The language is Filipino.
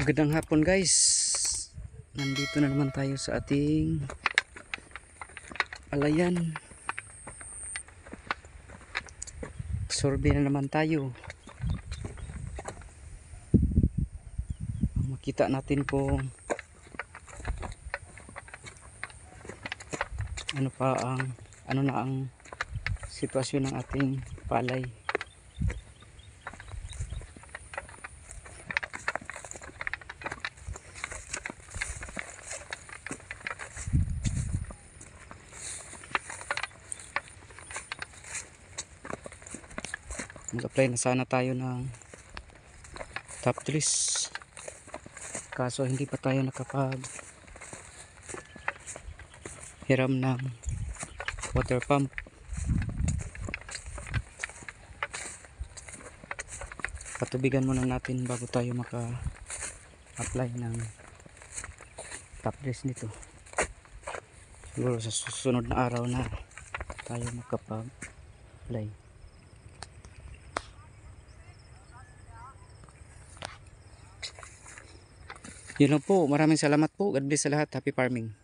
Magandang hapon guys. Nandito na naman tayo sa ating alayan. Survey na naman tayo. Makita natin kung ano na ang sitwasyon ng ating palay. Mag-apply na sana tayo ng top dress, kaso hindi pa tayo nakapag hiram ng water pump. Patubigan muna natin bago tayo maka-apply ng top dress nito. Siguro sa susunod na araw na tayo makapag-apply. Yun lang po. Maraming salamat po. God bless sa lahat. Happy farming.